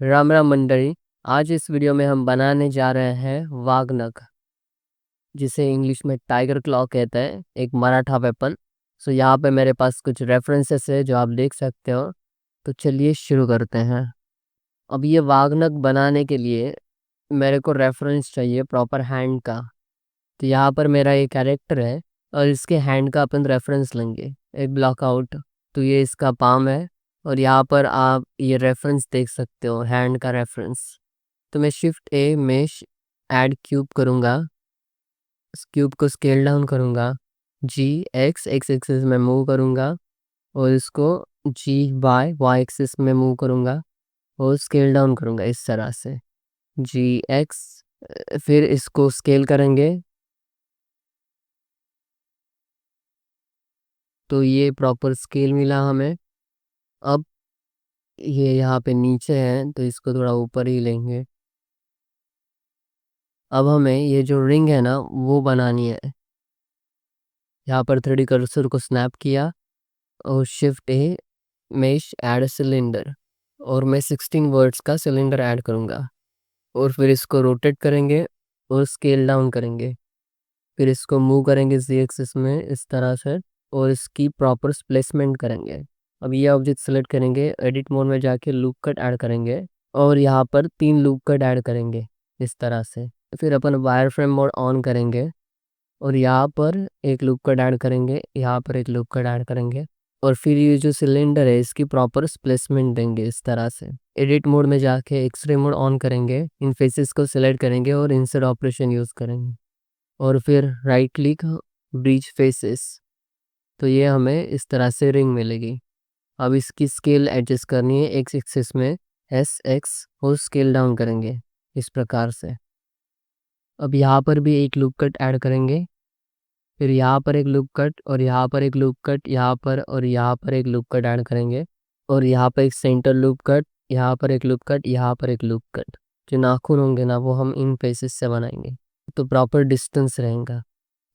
राम राम मंडली। आज इस वीडियो में हम बनाने जा रहे हैं वाघनख, जिसे इंग्लिश में टाइगर क्लॉ कहते हैं, एक मराठा वेपन। सो यहाँ पे मेरे पास कुछ रेफरेंसेस है जो आप देख सकते हो। तो चलिए शुरू करते हैं। अब ये वाघनख बनाने के लिए मेरे को रेफरेंस चाहिए प्रॉपर हैंड का। तो यहाँ पर मेरा ये कैरेक्टर है और इसके हैंड का अपन रेफरेंस लेंगे, एक ब्लॉक आउट। तो ये इसका पाम है और यहाँ पर आप ये रेफरेंस देख सकते हो, हैंड का रेफरेंस। तो मैं शिफ्ट ए मेश ऐड क्यूब करूँगा, इस क्यूब को स्केल डाउन करूँगा, जी एक्स एक्स एक्सिस में मूव करूँगा और इसको जी वाई एक्सिस में मूव करूँगा और स्केल डाउन करूँगा इस तरह से जी एक्स। फिर इसको स्केल करेंगे तो ये प्रॉपर स्केल मिला हमें। अब ये यहाँ पे नीचे है तो इसको थोड़ा ऊपर ही लेंगे। अब हमें ये जो रिंग है ना वो बनानी है। यहाँ पर 3D कर्सर को स्नैप किया और शिफ्ट ए मेश ऐड सिलेंडर और मैं 16 वर्ड्स का सिलेंडर ऐड करूँगा और फिर इसको रोटेट करेंगे और स्केल डाउन करेंगे। फिर इसको मूव करेंगे जी एक्सिस में इस तरह से और इसकी प्रॉपर प्लेसमेंट करेंगे। अब ये ऑब्जेक्ट सेलेक्ट करेंगे, एडिट मोड में जाके लूप कट ऐड करेंगे और यहाँ पर 3 लूप कट ऐड करेंगे इस तरह से। फिर अपन वायर फ्रेम मोड ऑन करेंगे और यहाँ पर एक लूप कट ऐड करेंगे, यहाँ पर एक लूप कट ऐड करेंगे और फिर ये जो सिलेंडर है इसकी प्रॉपर प्लेसमेंट देंगे इस तरह से। एडिट मोड में जाके एक्सरे मोड ऑन करेंगे, इन फेसेस को सिलेक्ट करेंगे और इंसर्ट ऑपरेशन यूज़ करेंगे और फिर राइट क्लिक ब्रिज फेसेस। तो ये हमें इस तरह से रिंग मिलेगी। अब इसकी स्केल एडजस्ट करनी है एक्स एक्सिस में एस एक्स और स्केल डाउन करेंगे इस प्रकार से। अब यहाँ पर भी एक लूप कट ऐड करेंगे, फिर यहाँ पर एक लूप कट और यहाँ पर एक लूप कट, यहाँ पर और यहाँ पर एक लूप कट ऐड करेंगे और यहाँ पर एक सेंटर लूप कट, यहाँ पर एक लूप कट, यहाँ पर एक लूप कट। जो नाखून होंगे ना वो हम इन फेसेस से बनाएंगे तो प्रॉपर डिस्टेंस रहेगा।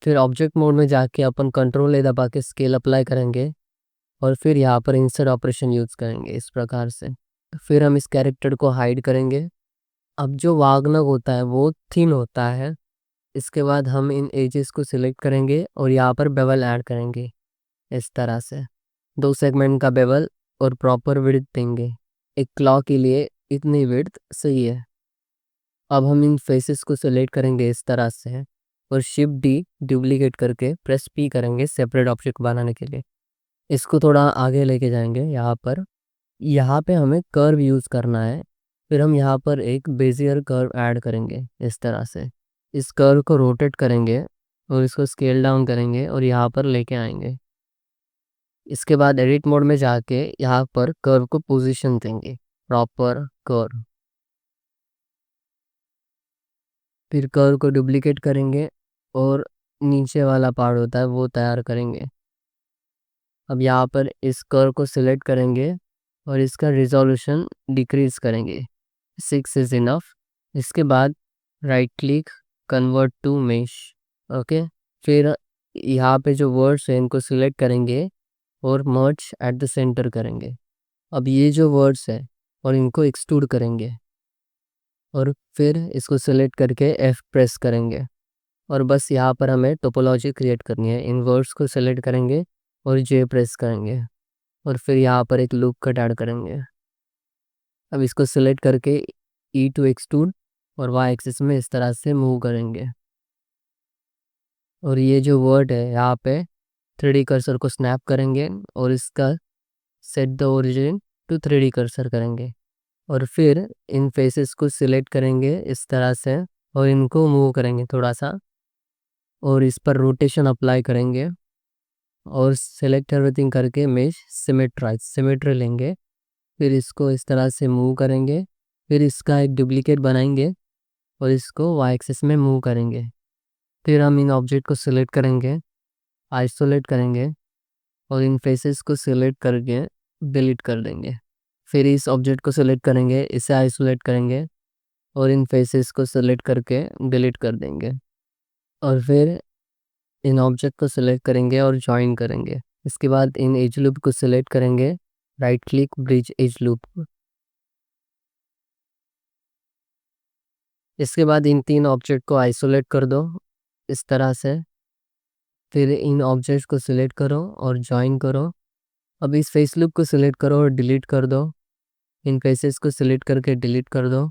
फिर ऑब्जेक्ट मोड में जाके अपन कंट्रोल ए दबा के स्केल अप्लाई करेंगे और फिर यहाँ पर इंसर्ट ऑपरेशन यूज़ करेंगे इस प्रकार से। फिर हम इस कैरेक्टर को हाइड करेंगे। अब जो वागनक होता है वो थिन होता है। इसके बाद हम इन एजेस को सिलेक्ट करेंगे और यहाँ पर बेवल ऐड करेंगे इस तरह से, 2 सेगमेंट का बेवल और प्रॉपर विड्थ देंगे। एक क्लॉ के लिए इतनी विड्थ सही है। अब हम इन फेसेस को सिलेक्ट करेंगे इस तरह से और शिफ्ट डी डुप्लीकेट करके प्रेस पी करेंगे सेपरेट ऑब्जेक्ट बनाने के लिए। इसको थोड़ा आगे लेके जाएंगे। यहाँ पे हमें कर्व यूज़ करना है। फिर हम यहाँ पर एक बेजियर कर्व ऐड करेंगे इस तरह से। इस कर्व को रोटेट करेंगे और इसको स्केल डाउन करेंगे और यहाँ पर लेके आएंगे। इसके बाद एडिट मोड में जाके यहाँ पर कर्व को पोजीशन देंगे, प्रॉपर कर्व। फिर कर्व को डुप्लीकेट करेंगे और नीचे वाला पार्ट होता है वो तैयार करेंगे। अब यहाँ पर इस कर्व को सिलेक्ट करेंगे और इसका रिजोल्यूशन डिक्रीज करेंगे, 6 इज़ इनफ। इसके बाद right click convert to mesh. Okay, फिर यहाँ पे जो वर्ड्स हैं इनको सिलेक्ट करेंगे और मर्ज एट द सेंटर करेंगे। अब ये जो वर्ड्स है और इनको एक्सट्रूड करेंगे और फिर इसको सिलेक्ट करके F प्रेस करेंगे और बस यहाँ पर हमें टोपोलॉजी क्रिएट करनी है। इन वर्ड्स को सिलेक्ट करेंगे और J प्रेस करेंगे और फिर यहाँ पर एक लूप कट ऐड करेंगे। अब इसको सिलेक्ट करके E टू एक्सट्रूड और Y एक्सिस में इस तरह से मूव करेंगे और ये जो वर्ड है यहाँ पे 3D कर्सर को स्नैप करेंगे और इसका set the origin to 3D cursor करेंगे और फिर इन फेसेस को सिलेक्ट करेंगे इस तरह से और इनको मूव करेंगे थोड़ा सा और इस पर रोटेशन अप्लाई करेंगे और सेलेक्ट एवरीथिंग करके मेश सिमेट्री लेंगे। फिर इसको इस तरह से मूव करेंगे, फिर इसका एक डुप्लीकेट बनाएंगे और इसको वाई एक्सिस में मूव करेंगे। फिर हम इन ऑब्जेक्ट को सिलेक्ट करेंगे, आइसोलेट करेंगे और इन फेसेस को सिलेक्ट करके डिलीट कर देंगे। फिर इस ऑब्जेक्ट को सिलेक्ट करेंगे, इसे आइसोलेट करेंगे और इन फेसेस को सिलेक्ट करके डिलीट कर देंगे और फिर इन ऑब्जेक्ट को सिलेक्ट करेंगे और ज्वाइन करेंगे। इसके बाद इन एज लूप को सिलेक्ट करेंगे, right click bridge as loop इसके बाद इन 3 ऑब्जेक्ट को आइसोलेट कर दो इस तरह से। फिर इन ऑब्जेक्ट्स को सिलेक्ट करो और जॉइन करो। अब इस फेस लूप को सिलेक्ट करो और डिलीट कर दो। इन फेसेस को सिलेक्ट करके डिलीट कर दो।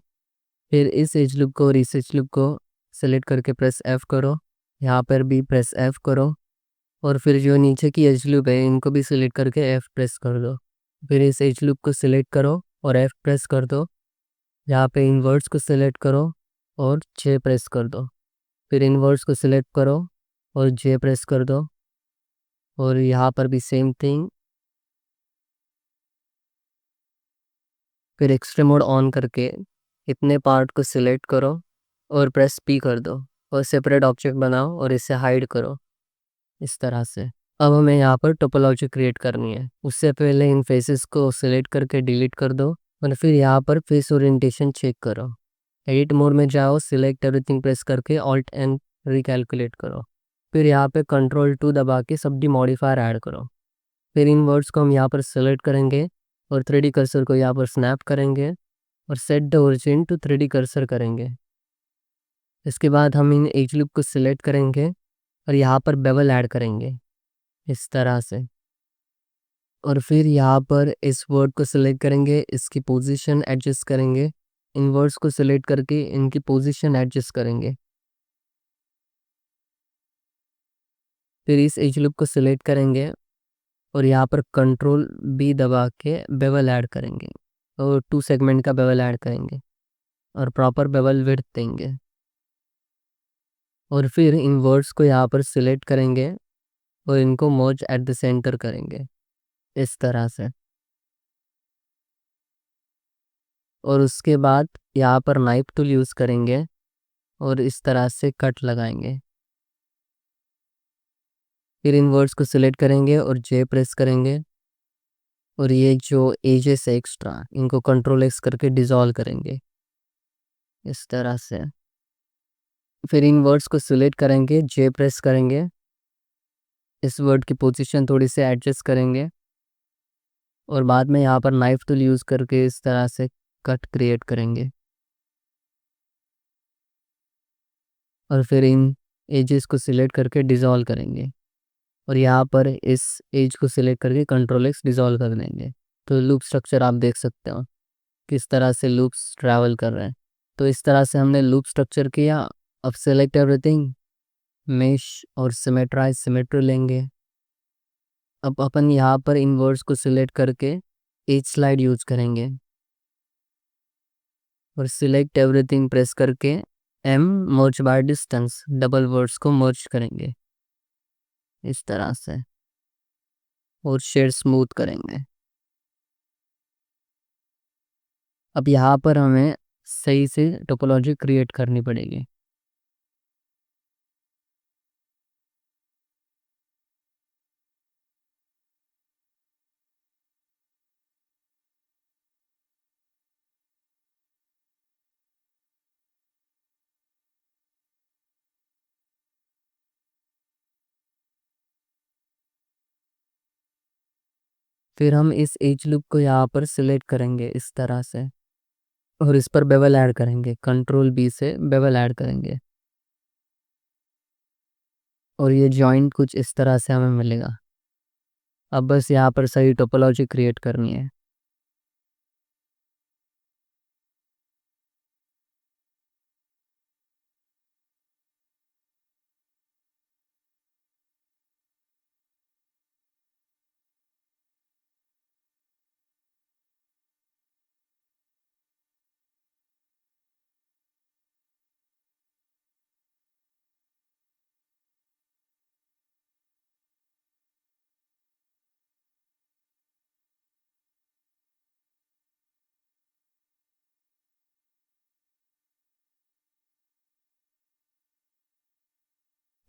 फिर इस एज लूप को और इस एज लूप को सिलेक्ट करके प्रेस F करो। यहाँ पर भी प्रेस F करो। और फिर जो नीचे की एज लूप है इनको भी सिलेक्ट करके F प्रेस कर दो। फिर इस एज लूप को सिलेक्ट करो और F प्रेस कर दो। यहाँ पे इन वर्ड्स को सिलेक्ट करो और J प्रेस कर दो। फिर इन वर्ड्स को सिलेक्ट करो और J प्रेस कर दो। और यहाँ पर भी सेम थिंग। फिर एक्सट्रीम मोड ऑन करके इतने पार्ट को सिलेक्ट करो और प्रेस P कर दो और सेपरेट ऑब्जेक्ट बनाओ और इसे हाइड करो इस तरह से। अब हमें यहाँ पर टोपोलॉजी क्रिएट करनी है। उससे पहले इन फेसेस को सिलेक्ट करके डिलीट कर दो और फिर यहाँ पर फेस ओरिएंटेशन चेक करो। एडिट मोड में जाओ, सिलेक्ट एवरीथिंग प्रेस करके ऑल्ट एंड रिकैलकुलेट करो। फिर यहाँ पे Ctrl+2 दबा के सब्डी मॉडिफायर ऐड करो। फिर इन वर्ड्स को हम यहाँ पर सिलेक्ट करेंगे और 3D कर्सर को यहाँ पर स्नैप करेंगे और set the origin to 3D cursor करेंगे। इसके बाद हम इन एज लूप को सिलेक्ट करेंगे और यहाँ पर बेवल ऐड करेंगे इस तरह से। और फिर यहाँ पर इस वर्ड को सिलेक्ट करेंगे, इसकी पोजीशन एडजस्ट करेंगे। इन वर्ड्स को सिलेक्ट करके इनकी पोजीशन एडजस्ट करेंगे। फिर इस एज लूप को सिलेक्ट करेंगे और यहाँ पर Ctrl+B दबा के बेवल ऐड करेंगे और 2 सेगमेंट का बेवल ऐड करेंगे और प्रॉपर बेवल विड्थ देंगे। और फिर इन वर्ड्स को यहाँ पर सिलेक्ट करेंगे और इनको मर्ज एट द सेंटर करेंगे इस तरह से। और उसके बाद यहाँ पर नाइफ टूल यूज़ करेंगे और इस तरह से कट लगाएंगे। फिर इन वर्ड्स को सिलेक्ट करेंगे और J प्रेस करेंगे और ये जो एजेस है एक्स्ट्रा इनको Ctrl+X करके डिसॉल्व करेंगे इस तरह से। फिर इन वर्ड्स को सिलेक्ट करेंगे, J प्रेस करेंगे, इस वर्ड की पोजीशन थोड़ी सी एडजस्ट करेंगे और बाद में यहाँ पर नाइफ टूल यूज़ करके इस तरह से कट क्रिएट करेंगे। और फिर इन एजेस को सिलेक्ट करके डिसॉल्व करेंगे और यहाँ पर इस एज को सिलेक्ट करके Ctrl+X डिसॉल्व कर देंगे। तो लूप स्ट्रक्चर आप देख सकते हो किस तरह से लूप्स ट्रैवल कर रहे हैं। तो इस तरह से हमने लूप स्ट्रक्चर किया। अब सेलेक्ट एवरीथिंग, मेश और सिमेट्राइज सिमेट्री लेंगे। अब अपन यहाँ पर इन वर्ड्स को सिलेक्ट करके एज स्लाइड यूज करेंगे और सिलेक्ट एवरीथिंग प्रेस करके M merge by distance double words को मर्ज करेंगे इस तरह से और शेड स्मूथ करेंगे। अब यहाँ पर हमें सही से टोपोलॉजी क्रिएट करनी पड़ेगी। फिर हम इस एज लूप को यहाँ पर सिलेक्ट करेंगे इस तरह से और इस पर बेवल ऐड करेंगे। Ctrl+B से बेवल ऐड करेंगे और ये जॉइंट कुछ इस तरह से हमें मिलेगा। अब बस यहाँ पर सही टोपोलॉजी क्रिएट करनी है।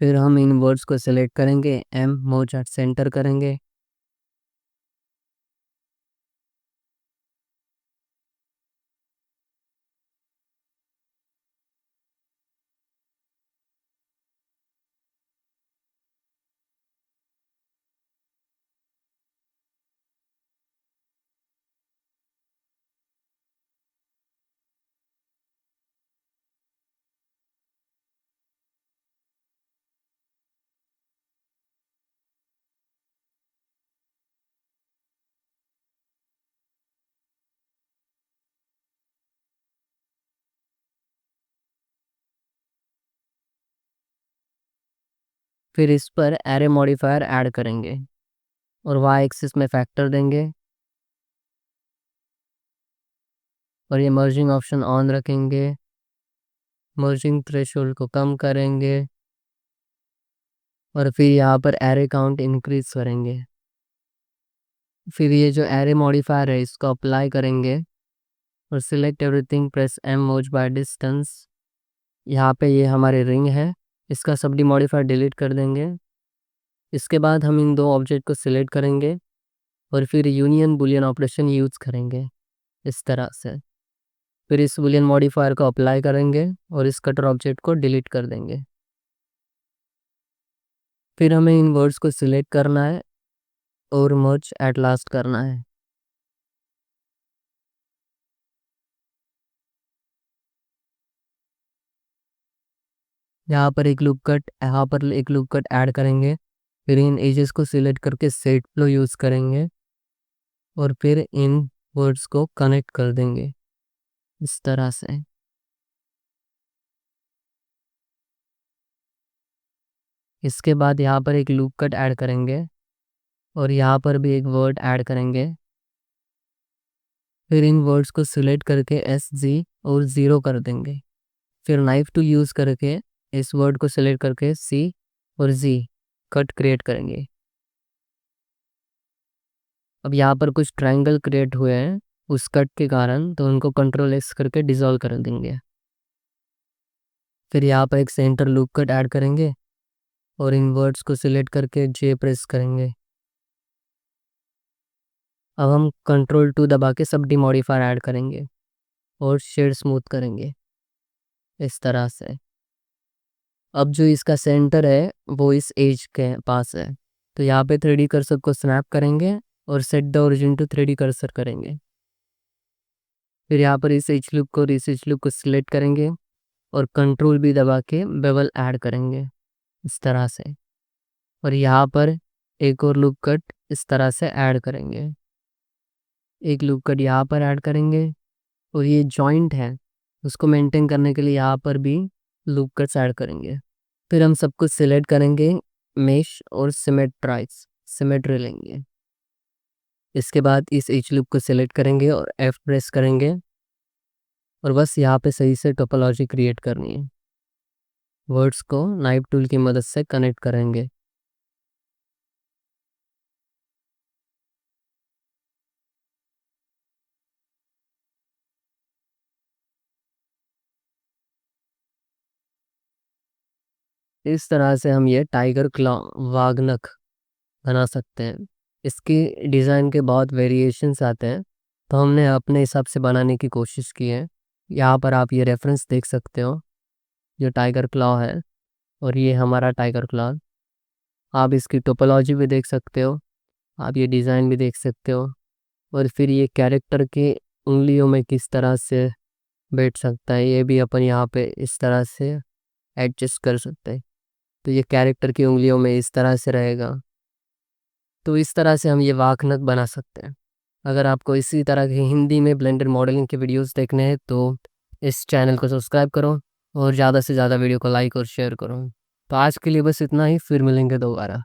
फिर हम इन वर्ड्स को सिलेक्ट करेंगे, M मर्ज एट सेंटर करेंगे फिर इस पर एरे मॉडिफायर ऐड करेंगे और वाई एक्सिस में फैक्टर देंगे और ये मर्जिंग ऑप्शन ऑन रखेंगे, मर्जिंग थ्रेशोल्ड को कम करेंगे और फिर यहाँ पर एरे काउंट इंक्रीज करेंगे। फिर ये जो एरे मॉडिफायर है इसको अप्लाई करेंगे और select everything, press M watch by distance. यहाँ पे ये हमारे रिंग है, इसका सब डी मॉडिफायर डिलीट कर देंगे। इसके बाद हम इन दो ऑब्जेक्ट को सिलेक्ट करेंगे और फिर यूनियन बुलियन ऑपरेशन यूज करेंगे इस तरह से। फिर इस बुलियन मॉडिफायर को अप्लाई करेंगे और इस कटर ऑब्जेक्ट को डिलीट कर देंगे। फिर हमें इन वर्ड्स को सिलेक्ट करना है और मर्ज एट लास्ट करना है। यहाँ पर एक लूप कट ऐड करेंगे। फिर इन एजेस को सिलेक्ट करके सेट फ्लो यूज़ करेंगे और फिर इन वर्ड्स को कनेक्ट कर देंगे इस तरह से। इसके बाद यहाँ पर एक लूप कट ऐड करेंगे और यहाँ पर भी एक वर्ड ऐड करेंगे। फिर इन वर्ड्स को सिलेक्ट करके SG और 0 कर देंगे। फिर नाइफ टूल यूज़ करके इस वर्ड को सिलेक्ट करके C और Z कट क्रिएट करेंगे। अब यहाँ पर कुछ ट्रायंगल क्रिएट हुए हैं उस कट के कारण, तो उनको कंट्रोल X करके डिसॉल्व कर देंगे। फिर यहाँ पर एक सेंटर लूप कट ऐड करेंगे और इन वर्ड्स को सिलेक्ट करके J प्रेस करेंगे। अब हम कंट्रोल 2 दबा के सब डी मॉडिफायर ऐड करेंगे और शेड स्मूथ करेंगे इस तरह से। अब जो इसका सेंटर है वो इस एज के पास है, तो यहाँ पे 3D कर्सर को स्नैप करेंगे और set the origin to 3D cursor करेंगे। फिर यहाँ पर इस एज लूप को सिलेक्ट करेंगे और कंट्रोल भी दबा के बेवल ऐड करेंगे इस तरह से। और यहाँ पर एक और लूप कट इस तरह से ऐड करेंगे, एक लूप कट यहाँ पर ऐड करेंगे और ये जॉइंट है उसको मेंटेन करने के लिए यहाँ पर भी लूप कट्स ऐड करेंगे। फिर हम सब कुछ सिलेक्ट करेंगे, मेश और सिमेट्री लेंगे। इसके बाद इस एज लूप को सिलेक्ट करेंगे और F प्रेस करेंगे और बस यहाँ पे सही से टोपोलॉजी क्रिएट करनी है। वर्ड्स को नाइफ टूल की मदद से कनेक्ट करेंगे। इस तरह से हम ये टाइगर क्लॉ वागनख बना सकते हैं। इसकी डिज़ाइन के बहुत वेरिएशंस आते हैं, तो हमने अपने हिसाब से बनाने की कोशिश की है। यहाँ पर आप ये रेफरेंस देख सकते हो, जो टाइगर क्लॉ है और ये हमारा टाइगर क्लॉ। आप इसकी टोपोलॉजी भी देख सकते हो, आप ये डिज़ाइन भी देख सकते हो और फिर ये कैरेक्टर की उंगलियों में किस तरह से बैठ सकता है ये भी अपन यहाँ पे इस तरह से एडजस्ट कर सकते हैं। तो ये कैरेक्टर की उंगलियों में इस तरह से रहेगा, तो इस तरह से हम ये वाकनक बना सकते हैं। अगर आपको इसी तरह के हिंदी में ब्लेंडर मॉडलिंग के वीडियोस देखने हैं तो इस चैनल को सब्सक्राइब करो और ज़्यादा से ज़्यादा वीडियो को लाइक और शेयर करो। तो आज के लिए बस इतना ही, फिर मिलेंगे दोबारा।